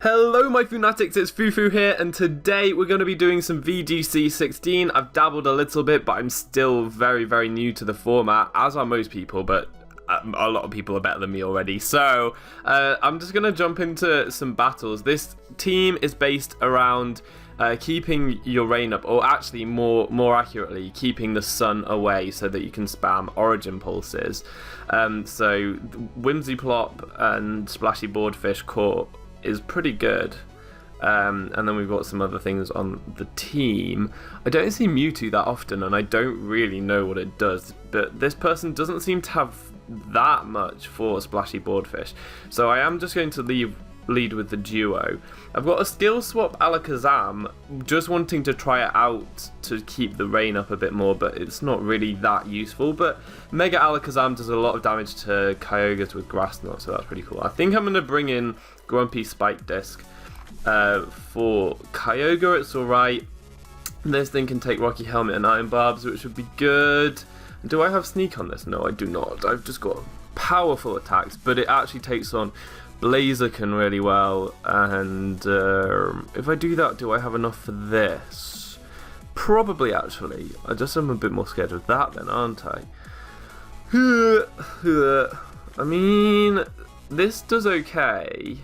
Hello my Funatics, it's Fufu here, and today we're going to be doing some VGC'16. I've dabbled a little bit, but I'm still very new to the format, as are most people, but a lot of people are better than me already. So, I'm just going to jump into some battles. This team is based around keeping your rain up, or actually more accurately, keeping the sun away so that you can spam origin pulses. So, Whimsiplop and Splashy Boardfish core is pretty good, and then we've got some other things on the team. I don't see Mewtwo that often, and I don't really know what it does, but this person doesn't seem to have that much for Splashy Boardfish, so I am just going to lead with the duo. I've got a skill swap Alakazam, just wanting to try it out to keep the rain up a bit more, but it's not really that useful. But Mega Alakazam does a lot of damage to Kyogres with Grass Knot, so that's pretty cool. I think I'm going to bring in Grumpy Spike Disc. For Kyogre, it's alright. This thing can take Rocky Helmet and Iron Barbs, which would be good. Do I have Sneak on this? No, I do not. I've just got powerful attacks, but it actually takes on Blaziken really well, and if I do that, do I have enough for this? Probably, actually. I just am a bit more scared of that then, aren't I? I mean, this does okay.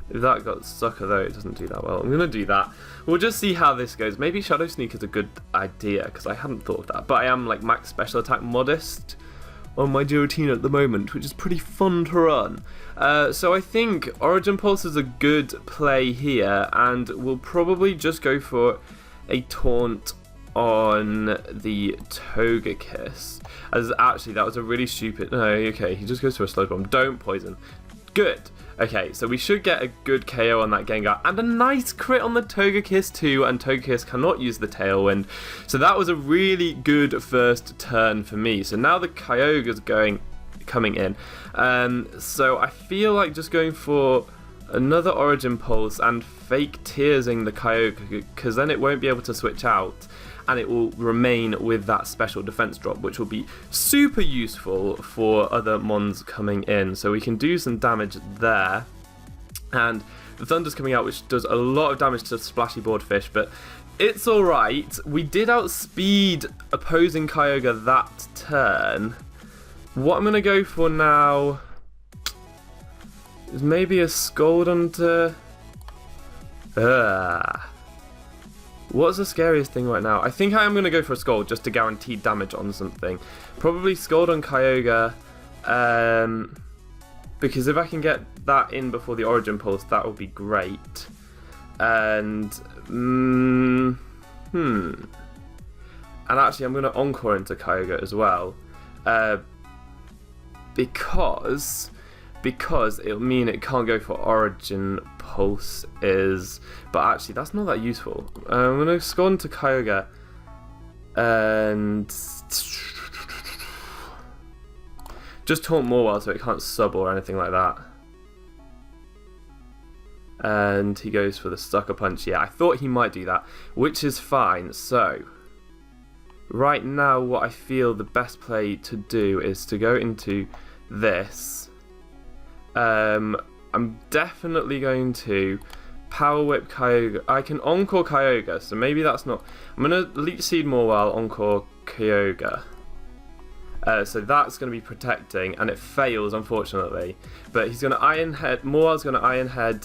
If that got Sucker though, it doesn't do that well. I'm going to do that. We'll just see how this goes. Maybe Shadow Sneak is a good idea, because I hadn't thought of that. But I am like max special attack modest on my Giratina at the moment, which is pretty fun to run. So I think Origin Pulse is a good play here, and we'll probably just go for a taunt on the Togekiss. As actually, that was a really stupid... No, okay, he just goes for a Slow Bomb. Don't poison. Good. Okay, so we should get a good KO on that Gengar, and a nice crit on the Togekiss too, and Togekiss cannot use the Tailwind. So that was a really good first turn for me. So now the Kyogre's coming in. So I feel like just going for another Origin Pulse and fake Tearsing the Kyogre, because then it won't be able to switch out, and it will remain with that special defense drop, which will be super useful for other mons coming in. So we can do some damage there. And the Thunder's coming out, which does a lot of damage to Splashy Boardfish, but it's alright. We did outspeed opposing Kyogre that turn. What I'm going to go for now is maybe a Scald onto... What's the scariest thing right now? I think I am going to go for a Scald just to guarantee damage on something. Probably Scald on Kyogre, because if I can get that in before the Origin Pulse, that would be great. And, and actually I'm going to Encore into Kyogre as well, because it'll mean it can't go for Origin Pulses, but actually that's not that useful. I'm going to go into Kyogre and just taunt Morwell so it can't sub or anything like that. And he goes for the Sucker Punch. Yeah, I thought he might do that, which is fine. So right now what I feel the best play to do is to go into this. I'm definitely going to Power Whip Kyogre. I can Encore Kyogre, so maybe that's not... I'm going to Leech Seed Morwell, Encore Kyogre. So that's going to be protecting, and it fails, unfortunately. But he's going to Iron Head... Morwell's going to Iron Head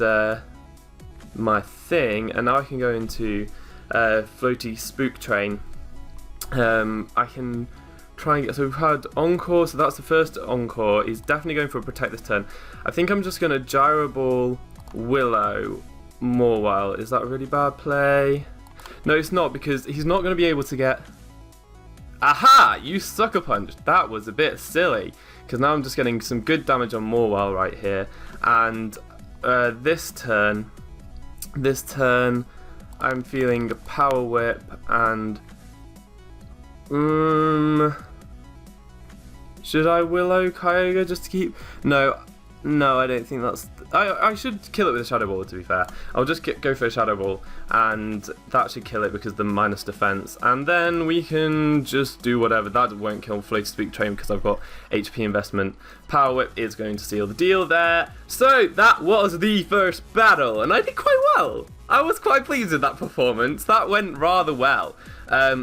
my thing, and now I can go into Floaty Spook Train. I can... try and get, so we've had Encore, so that's the first Encore. He's definitely going for a Protect this turn. I think I'm just going to Gyro Ball, Willow, Morwell. Is that a really bad play? No, it's not, because he's not going to be able to get... Aha! You Sucker Punch! That was a bit silly, because now I'm just getting some good damage on Morwell right here. And this turn, I'm feeling a Power Whip and... should I Willow Kyogre just to keep... No, No, I don't think that's... I should kill it with a Shadow Ball, to be fair. I'll just go for a Shadow Ball, and that should kill it because the minus defense. And then we can just do whatever. That won't kill Floaty Speak Train because I've got HP investment. Power Whip is going to seal the deal there. So that was the first battle, and I did quite well. I was quite pleased with that performance. That went rather well.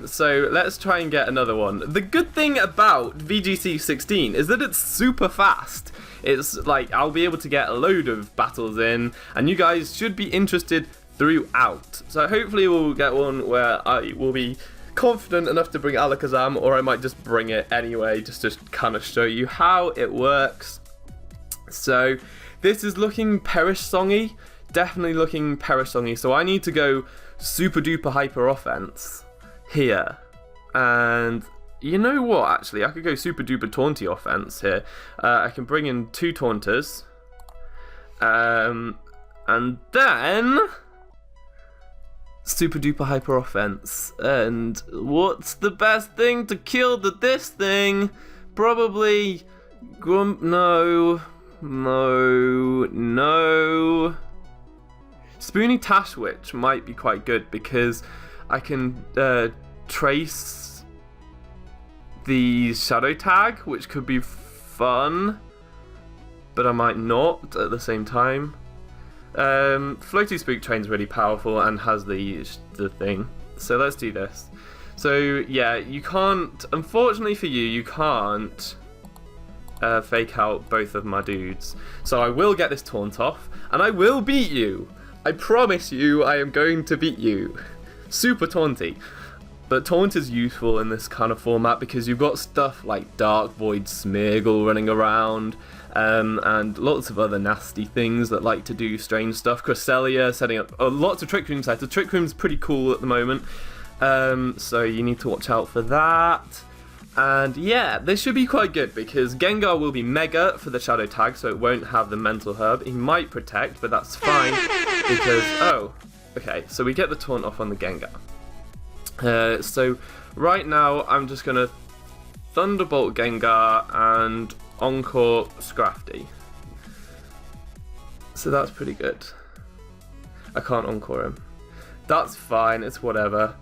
So let's try and get another one. The good thing about VGC'16 is that it's super fast. It's like I'll be able to get a load of battles in, and you guys should be interested throughout. So hopefully we'll get one where I will be confident enough to bring Alakazam, or I might just bring it anyway, just to kind of show you how it works. So this is looking Perish Songy, definitely looking Perish Songy. So I need to go super duper hyper offense here, and you know what, actually, I could go super duper taunty offense here. I can bring in 2 taunters. And then super duper hyper offense. And what's the best thing to kill this thing? Probably no. Spoony Tashwitch might be quite good because I can trace the Shadow Tag, which could be fun, but I might not at the same time. Floaty Speak Train's really powerful and has the thing, so let's do this. So yeah, you can't, unfortunately for you, you can't fake out both of my dudes. So I will get this taunt off, and I will beat you. I promise you I am going to beat you. Super taunty. But taunt is useful in this kind of format because you've got stuff like Dark Void Smeargle running around, and lots of other nasty things that like to do strange stuff. Cresselia setting up lots of Trick Room sets. The Trick Room's pretty cool at the moment, so you need to watch out for that. And yeah, this should be quite good because Gengar will be Mega for the Shadow Tag, so it won't have the Mental Herb. He might Protect, but that's fine because, oh, okay, so we get the taunt off on the Gengar. So right now I'm just going to Thunderbolt Gengar and Encore Scrafty. So that's pretty good. I can't Encore him. That's fine, it's whatever.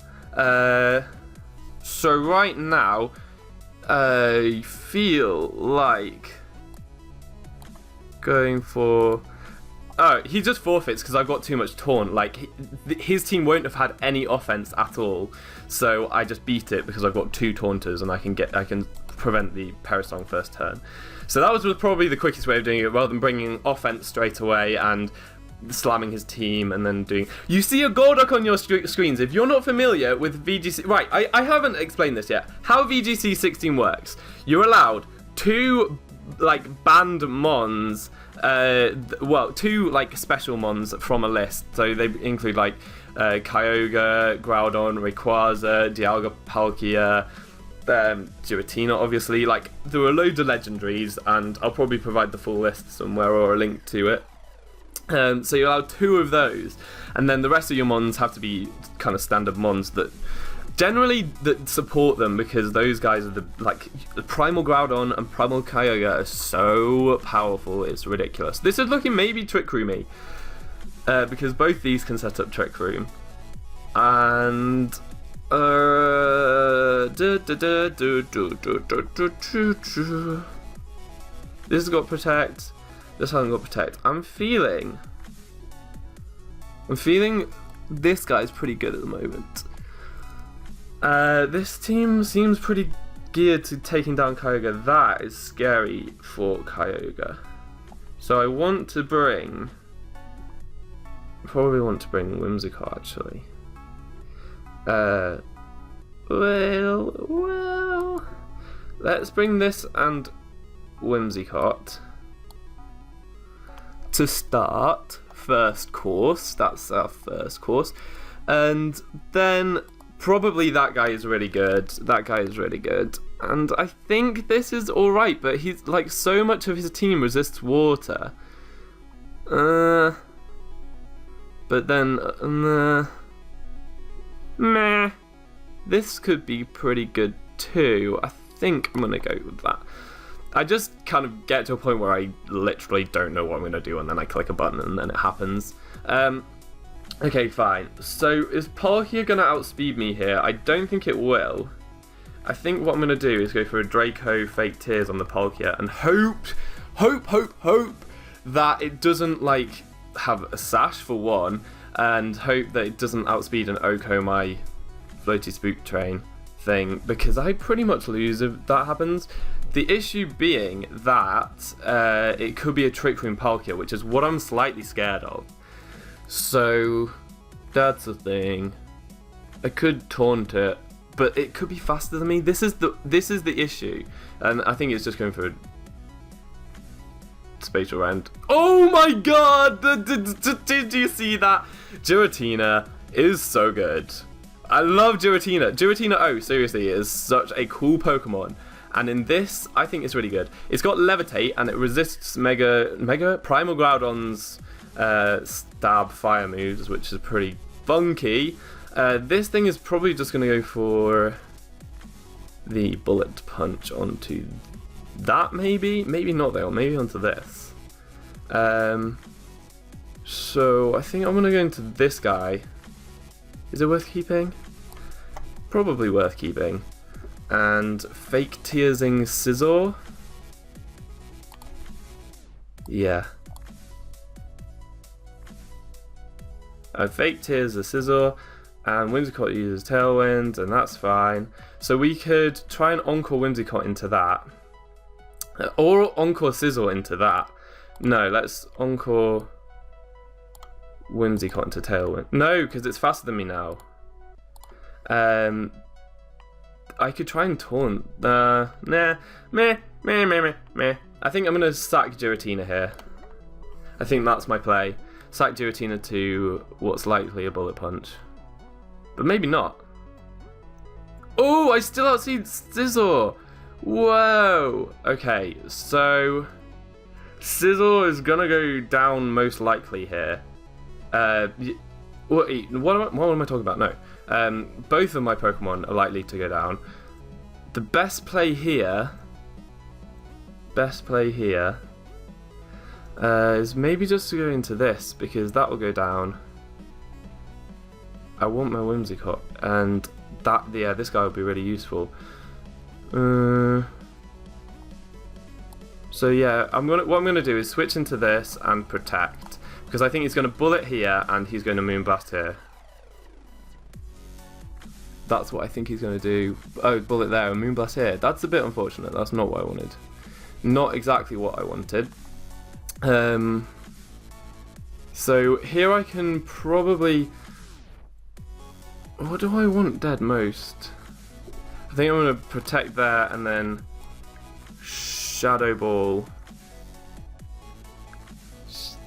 So right now I feel like going for... Oh, he just forfeits because I've got too much taunt. Like, his team won't have had any offense at all, so I just beat it because I've got 2 taunters and I can prevent the Perisong first turn. So that was probably the quickest way of doing it, rather than bringing offense straight away and slamming his team and then doing... You see a Golduck on your screens. If you're not familiar with VGC... Right, I haven't explained this yet. How VGC'16 works. You're allowed 2, like, banned mons... 2 like special mons from a list, so they include like Kyogre, Groudon, Rayquaza, Dialga, Palkia, Giratina, obviously. Like, there are loads of legendaries, and I'll probably provide the full list somewhere or a link to it. So you're allowed 2 of those, and then the rest of your mons have to be kind of standard mons that generally that support them, because those guys are the Primal Groudon and Primal Kyogre are so powerful, it's ridiculous. This is looking maybe Trick Roomy, because both these can set up Trick Room. And this has got Protect, this hasn't got Protect. I'm feeling this guy's pretty good at the moment. This team seems pretty geared to taking down Kyogre. That is scary for Kyogre. So I want to bring... Probably want to bring Whimsicott, actually. Well... Let's bring this and Whimsicott to start. First course. That's our first course. And then... Probably that guy is really good. That guy is really good. And I think this is alright, but he's like, so much of his team resists water. But then, meh. This could be pretty good too. I think I'm gonna go with that. I just kind of get to a point where I literally don't know what I'm going to do, and then I click a button and then it happens. Okay, fine. So is Palkia going to outspeed me here? I don't think it will. I think what I'm going to do is go for a Draco Fake Tears on the Palkia and hope that it doesn't like have a sash for one, and hope that it doesn't outspeed an Oko my floaty spook train thing, because I pretty much lose if that happens. The issue being that it could be a Trick Room Palkia, which is what I'm slightly scared of. So that's the thing. I could taunt it, but it could be faster than me. This is the issue, and I think it's just going for a spatial round. Oh my god! Did you see that? Giratina is so good. I love Giratina. Giratina-o, seriously, is such a cool Pokemon. And in this, I think it's really good. It's got Levitate, and it resists Mega Primal Groudon's stab fire moves, which is pretty funky. This thing is probably just going to go for the Bullet Punch onto that, maybe? Maybe not though, maybe onto this. So I think I'm going to go into this guy. Is it worth keeping? Probably worth keeping. And Fake Tearsing Scizor. Yeah. Fake Tears the Scizor, and Whimsicott uses Tailwind, and that's fine. So we could try and Encore Whimsicott into that. Or Encore Scizor into that. No, let's Encore Whimsicott into Tailwind. No, because it's faster than me now. I could try and taunt. Meh. I think I'm going to sack Giratina here. I think that's my play. Sack Giratina to what's likely a Bullet Punch. But maybe not. Oh, I still outspeed Scizor! Whoa! Okay, so Scizor is going to go down most likely here. What am I talking about? No. Both of my Pokemon are likely to go down. The best play here is maybe just to go into this, because that will go down. I want my Whimsicott, and this guy would be really useful. So yeah, what I'm gonna do is switch into this and protect, because I think he's gonna Bullet here and he's going to Moonblast here. That's what I think he's going to do. Oh, Bullet there and Moonblast here. That's a bit unfortunate. That's not what I wanted. Not exactly what I wanted. So here I can probably... What do I want dead most? I think I'm going to protect there and then Shadow Ball.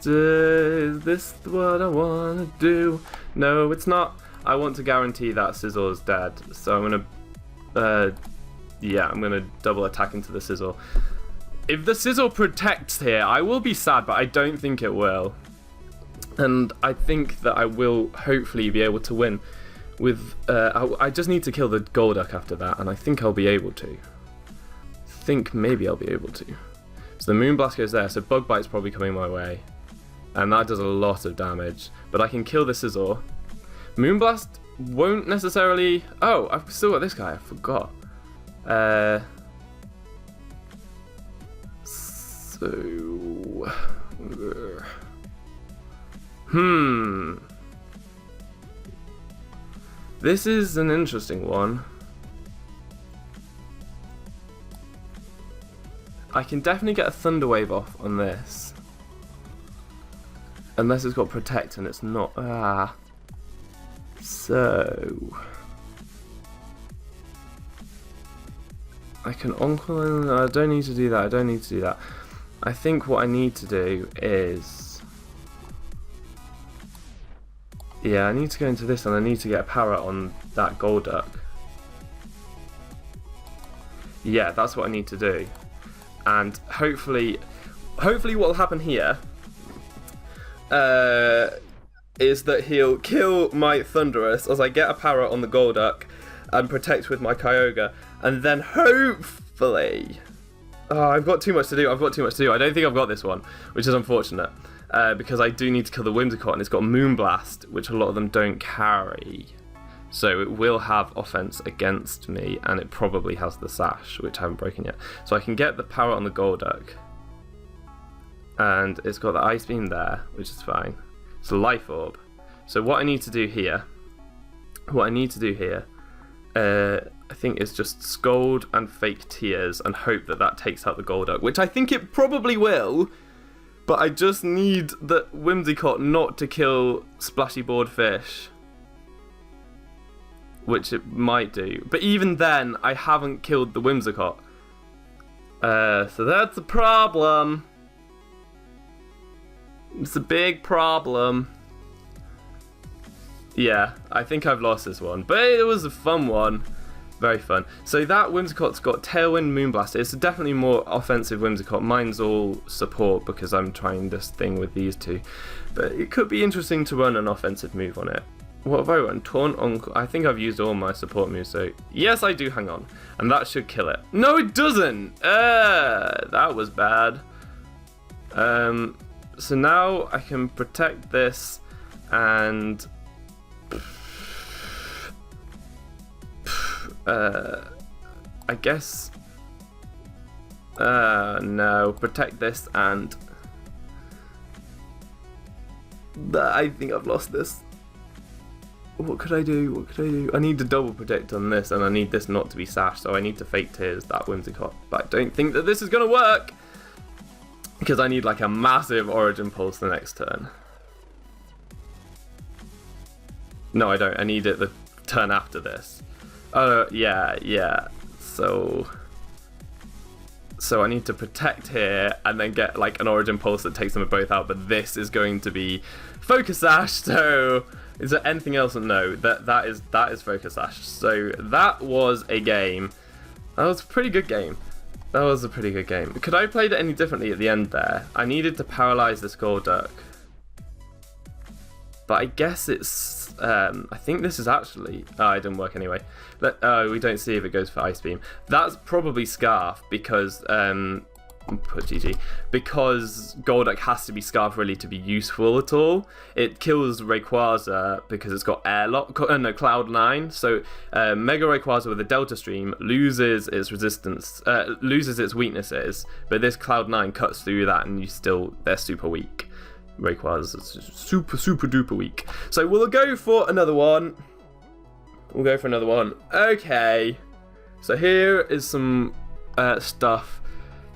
Is this what I want to do? No, it's not. I want to guarantee that Scizor's dead, so I'm gonna, I'm gonna double attack into the Scizor. If the Scizor protects here, I will be sad, but I don't think it will. And I think that I will hopefully be able to win with, I just need to kill the Golduck after that, and I think I'll be able to. Maybe I'll be able to. So the Moonblast goes there, so Bug Bite's probably coming my way. And that does a lot of damage, but I can kill the Scizor. Moonblast won't necessarily... Oh, I've still got this guy, I forgot. This is an interesting one. I can definitely get a Thunder Wave off on this. Unless it's got Protect and it's not. So I can Encore. I don't need to do that. I think what I need to do is, I need to go into this and I need to get a power on that Golduck. Yeah, that's what I need to do. And hopefully what will happen here is that he'll kill my Thundurus as I get a power on the Golduck and protect with my Kyogre, and then hopefully Oh, I've got too much to do. I don't think I've got this one, which is unfortunate. Because I do need to kill the Whimsicott, and it's got Moonblast, which a lot of them don't carry. So it will have offense against me, and it probably has the Sash, which I haven't broken yet. So I can get the power on the Golduck. And it's got the Ice Beam there, which is fine. It's a Life Orb. So what I need to do here, I think is just Scold and Fake Tears and hope that that takes out the Golduck, which I think it probably will. But I just need the Whimsicott not to kill Splashy Board Fish, which it might do. But even then, I haven't killed the Whimsicott. So that's a problem. It's a big problem. Yeah, I think I've lost this one. But it was a fun one. Very fun. So that Whimsicott's got Tailwind, Moonblast. It's definitely more offensive Whimsicott. Mine's all support because I'm trying this thing with these two. But it could be interesting to run an offensive move on it. What have I run? Taunt on... I think I've used all my support moves, so... Yes, I do, hang on. And that should kill it. No, it doesn't! That was bad. So now I can protect this and... I guess... no, protect this and... I think I've lost this. What could I do? I need to double protect on this, and I need this not to be sashed, so I need to Fake Tears that Whimsicott. But I don't think that this is going to work, because I need like a massive Origin Pulse the next turn. No, I don't. I need it the turn after this. Oh, yeah. So I need to protect here and then get like an Origin Pulse that takes them both out, but this is going to be Focus Sash, so is there anything else? No, that is Focus Sash. So that was a game. That was a pretty good game. Could I have played it any differently at the end there? I needed to paralyze this Golduck. But I guess it's... I think this is actually... Oh, it didn't work anyway. We don't see if it goes for Ice Beam. That's probably Scarf because... put GG. Because Golduck has to be Scarf really to be useful at all. It kills Rayquaza because it's got Airlock... no, Cloud 9. So Mega Rayquaza with a Delta Stream loses its resistance... loses its weaknesses. But this Cloud 9 cuts through that and they're super weak. Rayquaza's super duper weak. So we'll go for another one. Okay. So here is some stuff.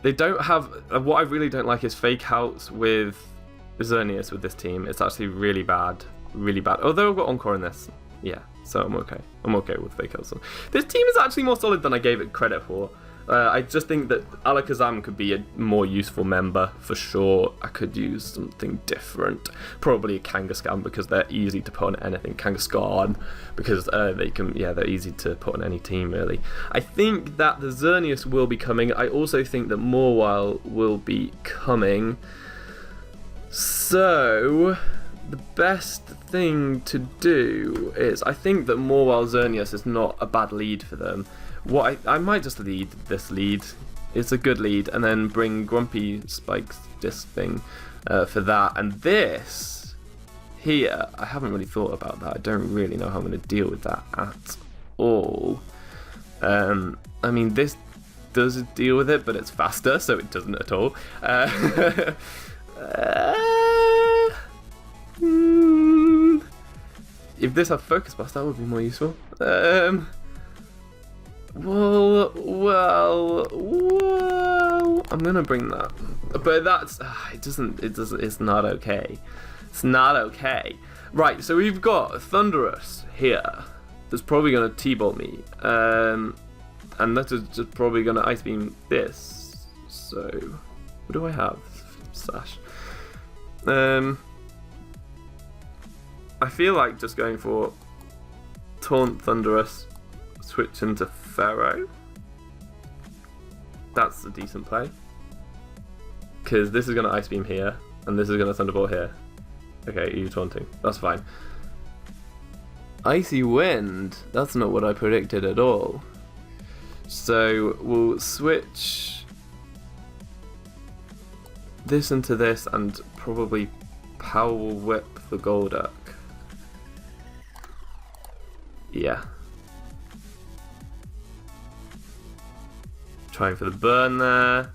They don't have... what I really don't like is fake outs with Xerneas with this team. It's actually really bad. Although I've got Encore in this. Yeah, so I'm okay. I'm okay with fake outs. This team is actually more solid than I gave it credit for. I just think that Alakazam could be a more useful member for sure. I could use something different. Probably a Kangaskhan because they're easy to put on anything. Kangaskhan because they're easy to put on any team really. I think that the Xerneas will be coming. I also think that Mawile will be coming. So the best thing to do is I think that Mawile Xerneas is not a bad lead for them. I might just lead this lead. It's a good lead, and then bring Grumpy Spikes disc thing for that. And this here, I haven't really thought about that. I don't really know how I'm going to deal with that at all. I mean, this does deal with it, but it's faster, so it doesn't at all. If this had Focus Blast, that would be more useful. Well, I'm gonna bring that, but that's it's not okay. It's not okay. Right, so we've got Thunderous here. That's probably gonna T-bolt me, and that is just probably gonna Ice Beam this. So, what do I have? Sash. I feel like just going for Taunt Thunderous, switch into Pharaoh. That's a decent play. Because this is going to Ice Beam here, and this is going to Thunderbolt here. Okay, you taunting. That's fine. Icy Wind. That's not what I predicted at all. So we'll switch this into this and probably Power Whip the Golduck. Yeah. Trying for the burn there.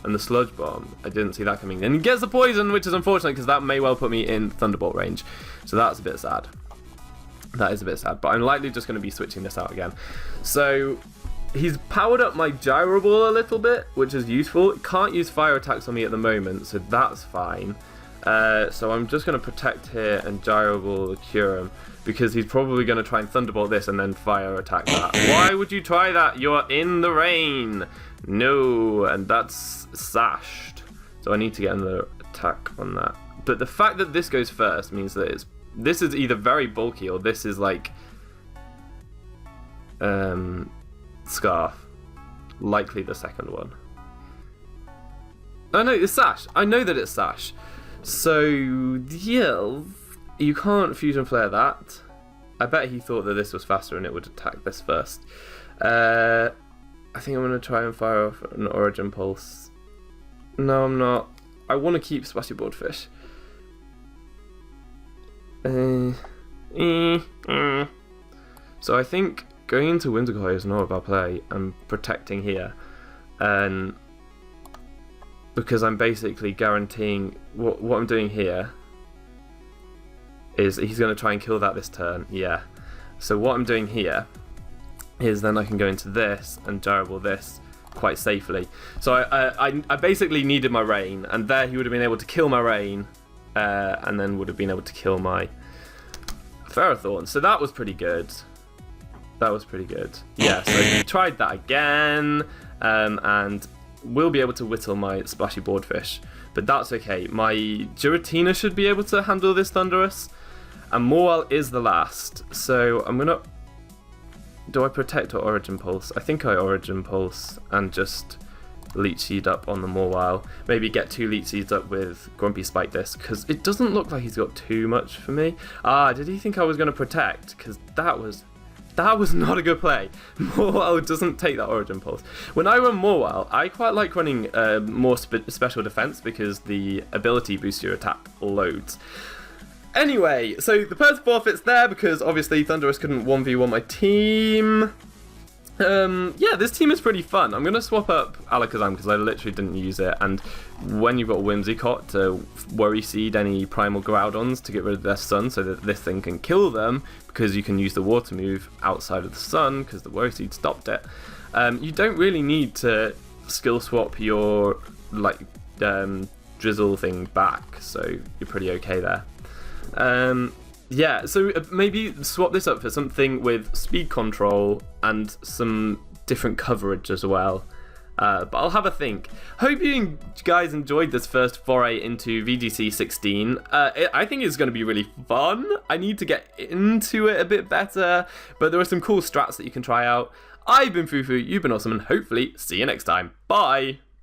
And the Sludge Bomb. I didn't see that coming. And he gets the poison, which is unfortunate because that may well put me in Thunderbolt range. So that's a bit sad. That is a bit sad. But I'm likely just going to be switching this out again. So he's powered up my Gyro Ball a little bit, which is useful. Can't use fire attacks on me at the moment, so that's fine. So I'm just going to protect here and Gyro Ball the Kyurem, because he's probably going to try and Thunderbolt this and then fire attack that. Why would you try that? You're in the rain. No, and that's sashed. So I need to get another attack on that. But the fact that this goes first means that this is either very bulky or this is like Scarf. Likely the second one. Oh no, it's Sash. I know that it's Sash. So, yeah, you can't Fusion Flare that. I bet he thought that this was faster and it would attack this first. I think I'm going to try and fire off an Origin Pulse. No, I'm not. I want to keep Splashy Boardfish. So I think going into Whimsicott is not a bad play. I'm protecting here. Because I'm basically guaranteeing what I'm doing here is he's going to try and kill that this turn. Yeah. So what I'm doing here is then I can go into this and Gyro Ball this quite safely. So I basically needed my Rain, and there he would have been able to kill my Rain, and then would have been able to kill my Ferrothorn. So that was pretty good. That was pretty good. Yeah, so he tried that again, and will be able to whittle my Splashy Boardfish, but that's okay. My Giratina should be able to handle this Thundurus, and Morwell is the last. So I'm gonna. Do I protect or Origin Pulse? I think I Origin Pulse and just Leech Seed up on the Morwell. Maybe get 2 Leech Seeds up with Grumpy Spike Disc, because it doesn't look like he's got too much for me. Ah, did he think I was going to protect? Because that was not a good play. Morwell doesn't take that Origin Pulse. When I run Morwell, I quite like running more special defense because the ability boosts your attack loads. Anyway, so the person forfeits there because obviously Thundurus couldn't 1v1 my team. Yeah, this team is pretty fun. I'm going to swap up Alakazam because I literally didn't use it, and when you've got Whimsicott to Worry Seed any Primal Groudons to get rid of their sun so that this thing can kill them, because you can use the water move outside of the sun because the Worry Seed stopped it, you don't really need to skill swap your Drizzle thing back, so you're pretty okay there. Yeah, so maybe swap this up for something with speed control and some different coverage as well. But I'll have a think. Hope you guys enjoyed this first foray into VGC'16. I think it's going to be really fun. I need to get into it a bit better, but there are some cool strats that you can try out. I've been Foofoo, you've been awesome, and hopefully see you next time. Bye!